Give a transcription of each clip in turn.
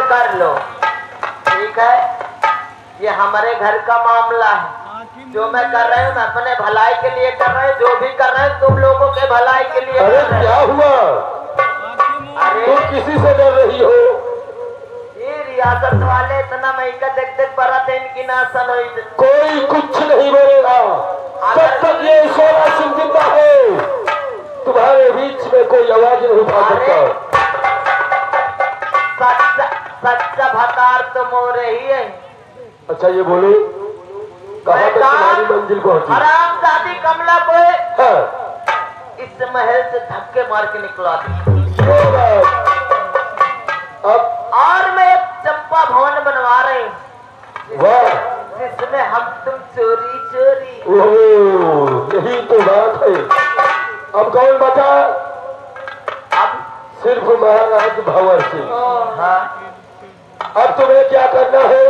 कर लो, ठीक है। ये हमारे घर का मामला है। जो मैं कर रही हूँ मैं अपने भलाई के लिए कर रही हूँ, जो भी कर रहे हैं तुम लोगों के भलाई के लिए। अरे क्या हुआ? अरे तुम किसी से डर रही हो? ये रियासत वाले इतना महंगा देख देख बरात इनकी नासन हुई। कोई कुछ नहीं बोलेगा जब तक ये 16 सिंह जिंदा है। तुम्हारे बीच में कोई आवाज नहीं उठा सकता। सच्चा भतार तो मोरे ही है। अच्छा ये बोलो, कहाँ तक तुम्हारी मंजिल पहुंची? हरामजादी कमला को हाँ। इस महल से धक्के मार के निकला दी। अब और मैं एक चंपा भवन बनवा रही हूँ। वाह, जिसमें हम तुम चोरी चोरी। ओह यही तो बात है। अब कौन बचा? अब सिर्फ महाराज भंवर सिंह। हाँ। अब तुम्हें क्या करना है?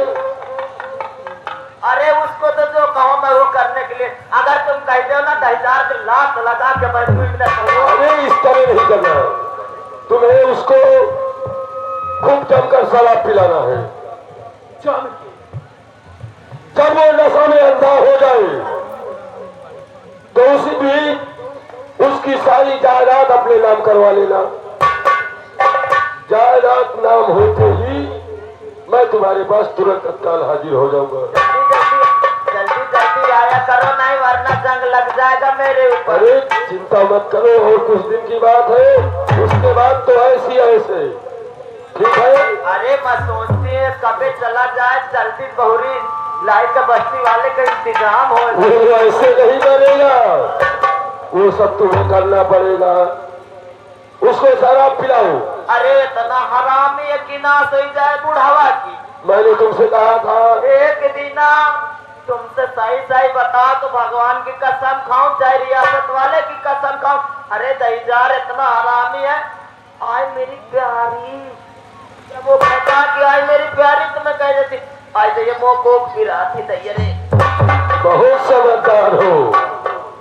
अरे उसको तो जो कहो मैं वो करने के लिए, अगर तुम कहते हो ना 10,000 के लाख लगा के मैं 2 मिनट करूँ। अरे इस तरह नहीं करना है, तुम्हें उसको खूब जमकर शराब पिलाना है। जब वो नशा में अंधा हो जाए तो उसी बीच उसकी सारी जायदाद अपने नाम करवा लेना। जायदाद नाम होते ही मैं तुम्हारे पास तुरंत तत्काल हाजिर हो जाऊंगा। जल्दी जल्दी आया करो, नहीं वरना जंग लग जाएगा मेरे ऊपर। अरे चिंता मत करो, और कुछ दिन की बात है, उसके बाद तो ऐसी ऐसे। ठीक है? अरे मैं सोचती है कभी चला जाए, जल्दी बहुरी लाइट बस्ती वाले का इंतजाम हो। वो ऐसे नहीं करेगा, वो सब तुम्हें करना पड़ेगा। उसको शराब पिलाओ। अरे इतना हरामी है कि नाश हो जाए बुढ़ावा की। मैंने तुमसे कहा था एक दिन तुमसे सही सही बताओ तो भगवान की कसम खाऊं चाहे रियासत वाले की कसम खाऊं। अरे दहीजार इतना हरामी है। आए मेरी प्यारी, जब वो कहता कि आए मेरी प्यारी तो मैं कह देती आज तो ये मोकोक गिरा थी दैयरे। बहुत समझदार हो,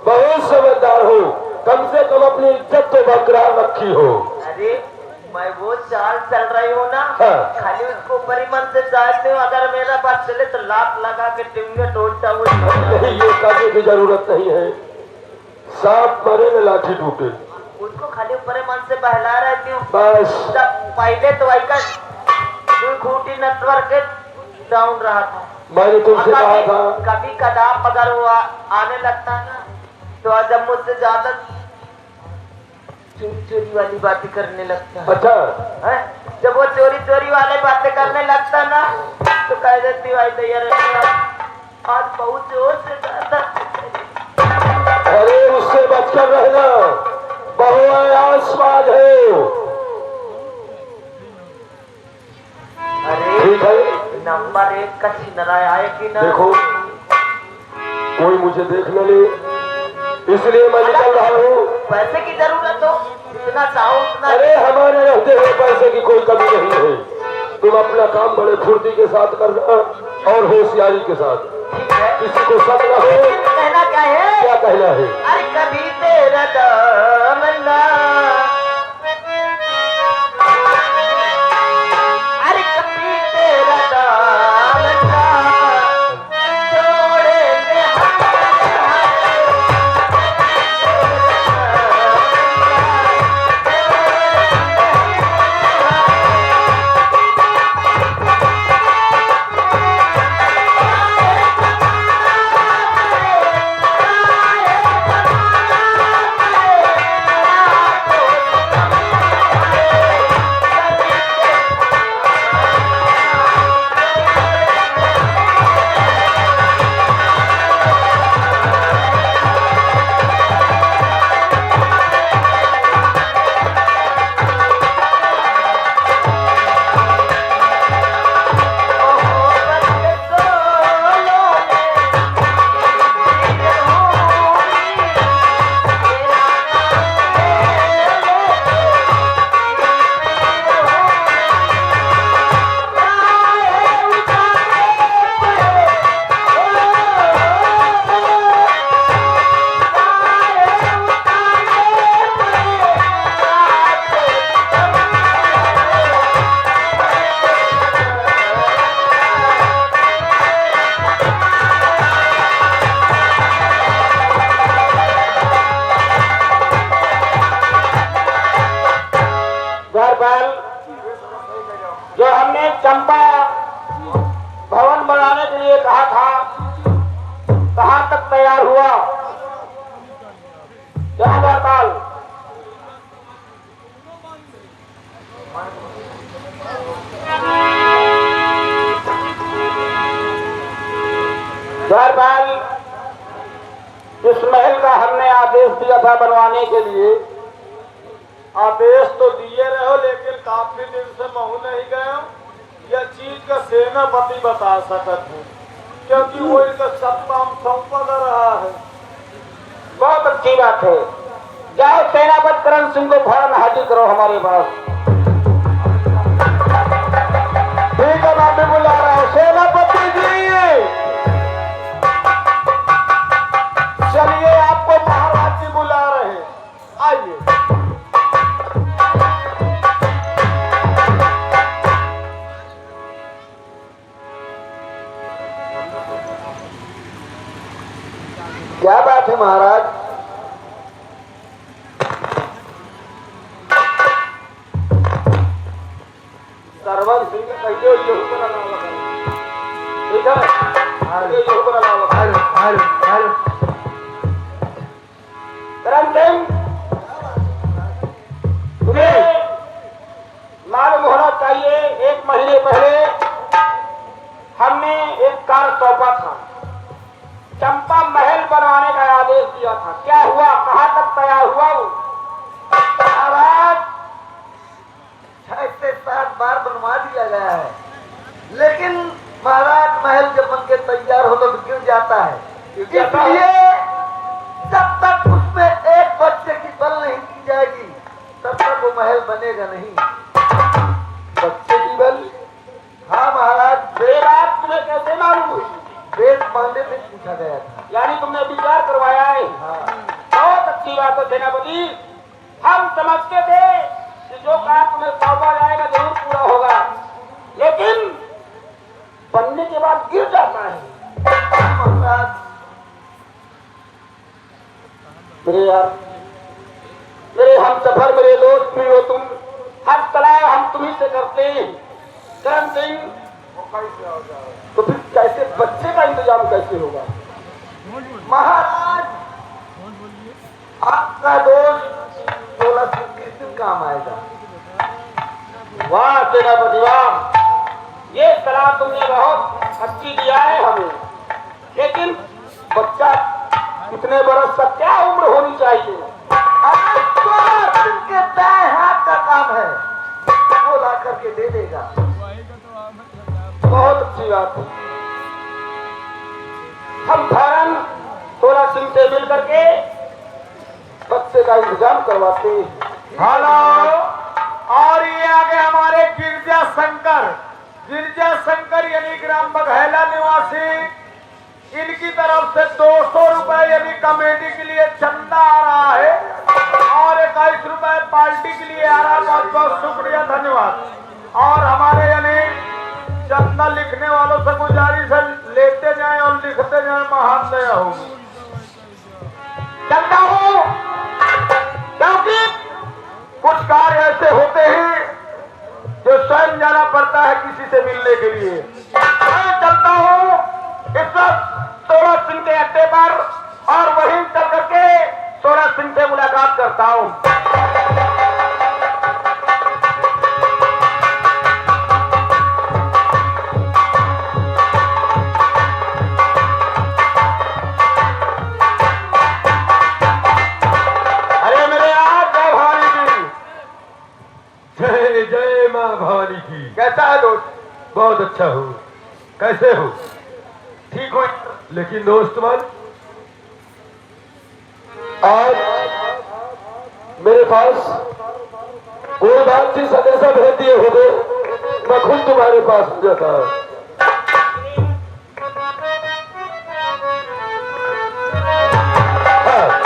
बहुत समझदार हो। कम से कम अपनी इज्जत तो बरकरार रखी हो। अरे मैं वो चाल चल रही हूँ ना। हाँ। खाली उसको परिमन से चाहती हूँ, अगर मेरा पास चले तो लात लगा के टिंगे तोड़ता हुआ। नहीं, ये करने की जरूरत नहीं है। सांप मरे न लाठी टूटे। उसको खाली परिमन से बहला रहती हूँ बस। तब पहले तो वही का खूटी नेटवर्क डाउन रहा था। मैंने तुमसे कहा था कभी कदाप अगर वो आने लगता ना तो जब मुझसे ज्यादा चोरी चोरी वाली बातें करने लगता है। अच्छा है? जब वो चोरी चोरी वाले बातें करने लगता ना तो कह देती भाई तैयार आज बहुत जोर से ज्यादा। अरे उससे बचकर रहना, बहुआयासवाद है। अरे ठीक है? नंबर 1 का छिनरा है कि ना। देखो कोई मुझे देख न ले, इसलिए मैं निकल रहा हूँ। पैसे की जरूरत हो जितना चाहो उतना। अरे हमारे रहते हुए पैसे की कोई कमी नहीं है। तुम अपना काम बड़े फुर्ती के साथ करना और होशियारी के साथ। ठीक है। किसी को शक न हो। कहना क्या है? क्या कहना है? अरे कभी तेरा दामना, अरे कभी तेरा दामना छोड़ेंगे चंपा भवन बनाने के लिए कहा था, कहां तक तैयार हुआ? क्या द्वारपाल? द्वारपाल, इस महल का हमने आदेश दिया था बनवाने के लिए। आदेश तो दिए रहो, लेकिन काफी दिन से महू नहीं गए। यह चीज का सेनापति बता सकत है, क्योंकि वो इनका सब काम सौंपा रहा है। बहुत अच्छी बात है। जाओ सेनापति करण सिंह को फौरन हाजिर करो हमारे पास। ठीक है, मैं भी बुला रहा हूँ। सेनापति जी, चलिए, आपको महाराज जी बुला रहे हैं, आइए। क्या बात है महाराज? सरवन सिंह ने कहिए यही बना नाम लगाए। ठीक है, यही बना नाम लगाए। करण सिंह, तुम्हें मालूम होना चाहिए, 1 महीने पहले हमने एक कार्य सौंपा था। चंपा महल बनवाने का आदेश दिया था। क्या हुआ? कहां तक तैयार हुआ वो? महाराज 6 से 7 बार बनवा दिया गया है, लेकिन महाराज महल जब बन के तैयार हो तो गिर जाता है। इसलिए जब तक उसमें एक बच्चे की बल नहीं की जाएगी तब तक वो महल बनेगा नहीं। बच्चे की बल? हाँ महाराज, ये बात तुम्हें कैसे मालूम हुई? वेद पांडे से पूछा गया था। यानी तुमने विचार करवाया है। हाँ, बहुत अच्छी बात है सेनापति। हम समझते थे कि जो काम तुम्हें सौंपा जाएगा जरूर पूरा होगा, लेकिन बनने के बाद गिर जाता है। महाराज मेरे यार, मेरे हम सफर, मेरे दोस्त भी हो तुम। हर सलाह हम तुम्ही से करते हैं। करण सिंह, तो फिर कैसे बच्चे का इंतजाम कैसे होगा? महाराज, आपका दोस्त 16 से किस दिन काम आएगा? वाह सेनापति वाह, ये सलाह तुमने बहुत अच्छी दिया है हमें। लेकिन बच्चा कितने बरस का, क्या उम्र होनी चाहिए? अरे 16 दिन के दाएं हाथ का काम है, वो ला करके दे देगा। बहुत अच्छी बात है। हम फौरन 16 सिंह से मिल करके बच्चे का इंतजाम करवाते हैं। हेलो, और ये आगे हमारे गिरजा शंकर यानी ग्राम बघैला निवासी, इनकी तरफ से 200 रुपए यानी कमेटी के लिए चंदा आ रहा है, और 21 रुपए पार्टी के लिए आ रहा है। बहुत बहुत शुक्रिया, धन्यवाद। और हमारे यानी चंदा लिखने वालों से गुजारिश है, लेते जाएं और लिखते जाएं, महान दया होगी। चलता हूँ, क्योंकि कुछ कार्य ऐसे होते हैं जो स्वयं जाना पड़ता है किसी से मिलने के लिए। मैं चलता हूँ इस वक्त 16 सिंह के अड्डे पर, और वहीं चल करके 16 सिंह से मुलाकात करता हूँ। अरे मेरे यार, जय भवानी जी। जय जय माँ भवानी की। कैसा है दोस्त? बहुत अच्छा हो। कैसे हो? ठीक हो? लेकिन दोस्त मन, आज मेरे पास वो बातचीत संदेशा भेज दिए होते, मैं खुद तुम्हारे पास आ जाता। हाँ।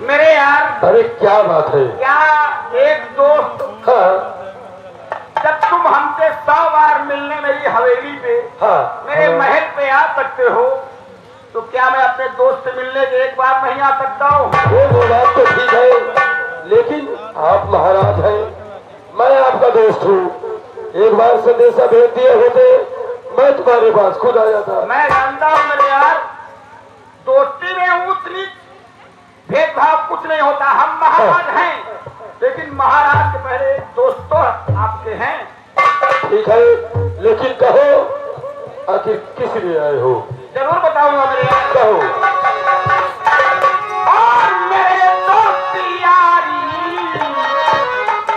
मेरे यार, अरे क्या बात है? क्या एक दोस्त, हाँ, जब तुम हम हमसे 100 बार मिलने मेरी हवेली पे, हाँ मेरे महल पे आ सकते हो, तो क्या मैं अपने दोस्त से मिलने के एक बार नहीं आ सकता हूँ? वो बात तो ठीक है, लेकिन आप महाराज हैं, मैं आपका दोस्त हूँ। एक बार संदेशा भेज दिए होते, मैं तुम्हारे पास खुद आ जाता। मैं जानता हूँ मेरे यार, दोस्ती में ऊंच नीच भेदभाव कुछ नहीं होता। हम महाराज हैं, लेकिन महाराज के पहले दोस्त तो आपके हैं। ठीक है, लेकिन कहो आखिर किस लिए आए हो? जरूर बताऊंगा मेरे यार। कहो। और मेरे दोस्त यारी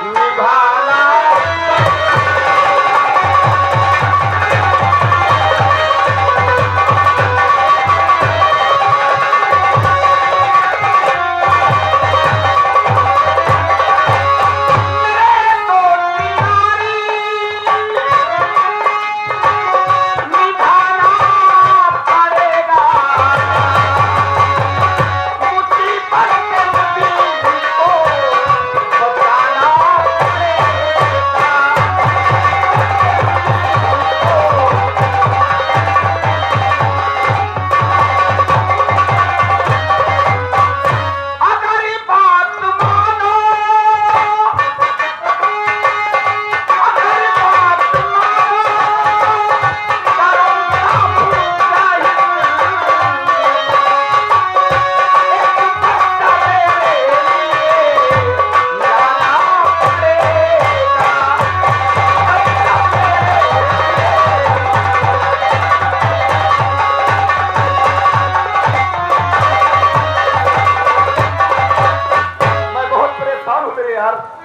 निभाना,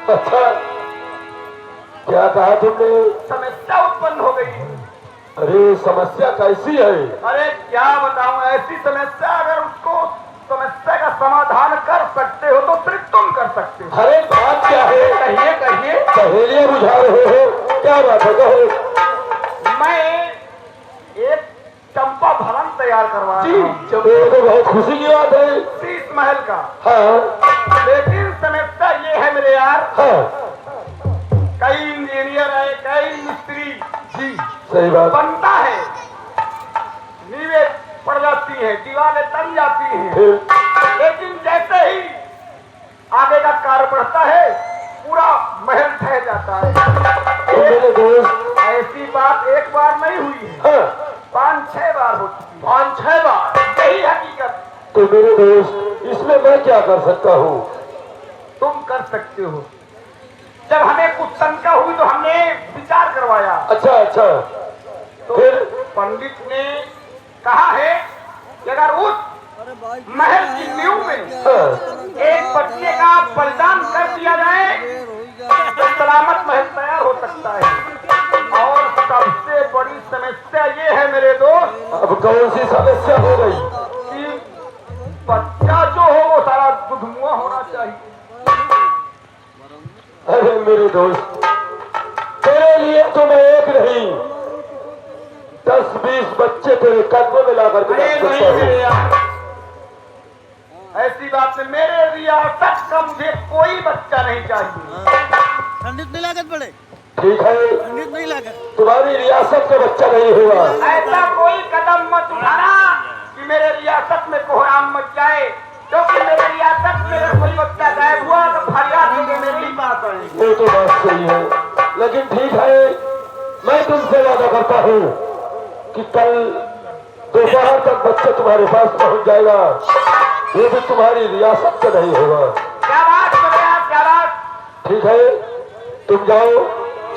अच्छा, क्या कहा तुमने? समस्या उत्पन्न हो गई। अरे समस्या कैसी है? अरे क्या बताऊं, ऐसी समस्या, अगर उसको समस्या का समाधान कर सकते हो तो सिर्फ तुम कर सकते हो। अरे बात क्या है? कहिए कहिए। पहेलियां बुझा रहे हो, क्या बात है? कहो। मैं एक चंपा भवन तैयार करवा रहा हूं। ये तो बहुत खुशी की बात है। शीश महल का। हाँ लेकिन समस्या ये है मेरे यार, हाँ, कई इंजीनियर है, कई मिस्त्री जी सही बात। बनता है, नींवें पड़ जाती है, दीवारें तन जाती हैं, फिर लेकिन जैसे ही आगे का कार्य बढ़ता है पूरा महल ढह जाता है। तो मेरे दोस्त, ऐसी बात एक बार नहीं हुई है, हाँ 5-6 बार हो चुकी है। 5-6 बार, यही हकीकत। तो मेरे दोस्त, इसमें मैं क्या कर सकता हूँ? तुम कर सकते हो। जब हमें कुछ शंका हुई तो हमने विचार करवाया। अच्छा अच्छा, तो फिर? पंडित ने कहा है कि अगर उस महल की नींव में हाँ, एक बच्चे का बलिदान कर दिया जाए तो सलामत महल तैयार हो सकता है। और सबसे बड़ी समस्या ये है मेरे दोस्त अब कौन सी समस्या हो गई? कि बच्चा जो हो वो सारा दुधमुआ होना चाहिए। अरे मेरे दोस्त, तेरे लिए तो मैं एक नहीं 10-20 बच्चे तेरे कदमों में लाकर के अरे रख नहीं सकता मेरे हूँ। यार, ऐसी बात है, मेरे रियासत का मुझे कोई बच्चा नहीं चाहिए। पंडित नहीं लागत पड़े, ठीक है, पंडित नहीं लागत। तुम्हारी रियासत का बच्चा नहीं होगा। ऐसा कोई कदम मत उठाना कि मेरे रियासत में कोहराम मच जाए, क्योंकि मेरे रियासत में अगर कोई बच्चा गायब हुआ तो फरियाद होगी मेरे ही पास आएंगे। वो तो बात सही है, लेकिन ठीक है, मैं तुमसे वादा करता हूँ कि कल दोपहर तक बच्चा तुम्हारे पास पहुँच जाएगा। ये भी तुम्हारी रियासत का नहीं होगा। क्या बात कर रहे हैं, क्या बात? ठीक है, तुम जाओ,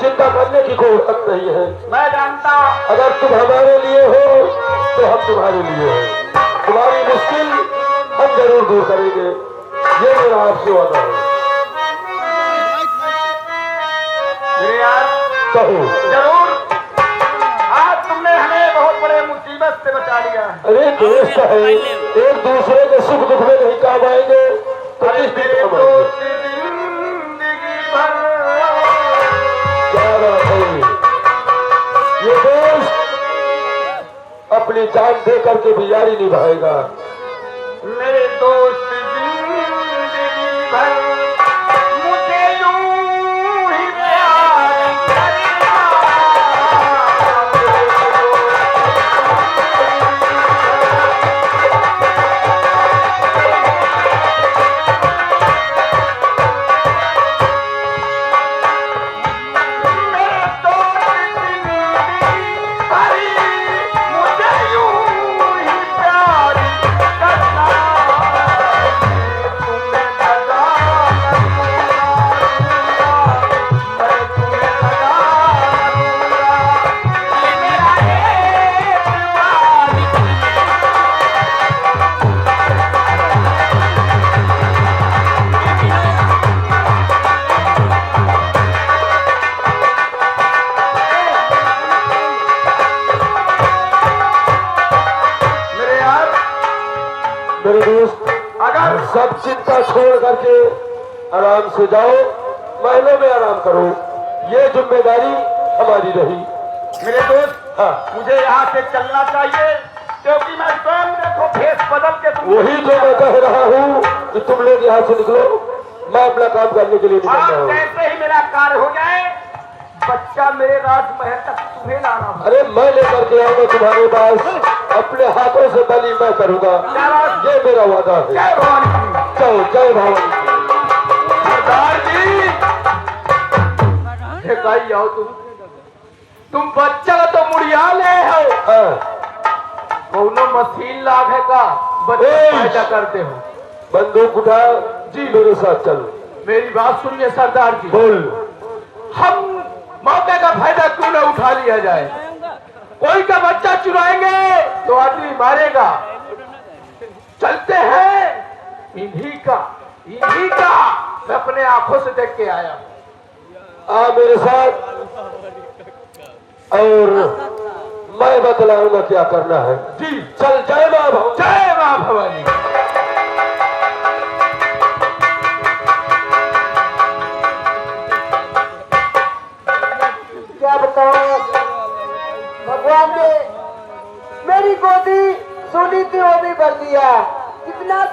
चिंता करने की कोई बात नहीं है। मैं जानता हूँ अगर तुम हमारे लिए हो तो हम तुम्हारे लिए हैं। तुम्हारी मुश्किल हम जरूर दूर करेंगे, ये मेरा आपसे वादा है। मेरे यार, कहो। जरूर, आज तुमने हमें बहुत बड़े मुसीबत से बचा लिया है। अरे दोस्त है, एक दूसरे के सुख दुख में नहीं काम आएंगे तो अरे किस दिन मेरे काम दोस्त आएंगे? जिंदगी भर क्या बात है? ये दोस्त अपनी जान दे करके भी यारी निभाएगा। मेरे दोस्त जिंदगी भर मुझे यूं ही प्यार करेगा। सब चिंता छोड़ करके आराम से जाओ, महलों में आराम करो। ये जिम्मेदारी हमारी रही। मेरे दोस्त, हाँ, मुझे यहाँ से चलना चाहिए क्योंकि मैं स्वयं देखो भेष बदल के वही जो मैं कह रहा हूँ कि तुम लोग यहाँ से निकलो, मैं अपना काम करने के लिए निकल रहा और हूँ। जैसे ही मेरा कार्य हो जाए, बच्चा मेरे राजमहल तक तुम्हें लाना होगा। अरे मैं लेकर के आऊंगा तुम्हारे पास, अपने हाथों से बलि मैं करूंगा, ये मेरा वादा है। जय भवानी की। जाओ, जय भवानी की। सरदार जी, हे भाई आओ तुम बच्चा तो मुड़िया ले हो, हाँ, कौनो मशीन लाभ है का बच्चा ए! पैदा करते हो। बंदूक उठा जी, मेरे साथ चल। मेरी बात सुनिए सरदार जी, बोल। हम मौके का फायदा क्यों न उठा लिया जाए। कोई का बच्चा चुराएंगे तो आदमी मारेगा। चलते हैं इन्हीं का मैं अपने आंखों से देख के आया हूं। आ मेरे साथ और मैं बतलाऊंगा क्या करना है। जी, चल, जय मां भवानी। जय मां भवानी। क्या बताऊं, भगवान ने मेरी गोदी सोनी थी वो भी भर दिया। कितना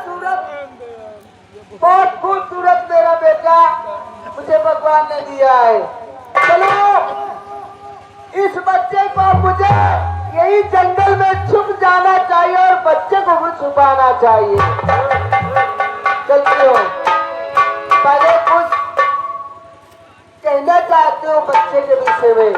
बहुत खूबसूरत मेरा बेटा मुझे भगवान ने दिया है। चलो, इस बच्चे को मुझे यही जंगल में छुप जाना चाहिए और बच्चे को भी छुपाना चाहिए। चलते हो, पहले कुछ कहना चाहते हो बच्चे के विषय में?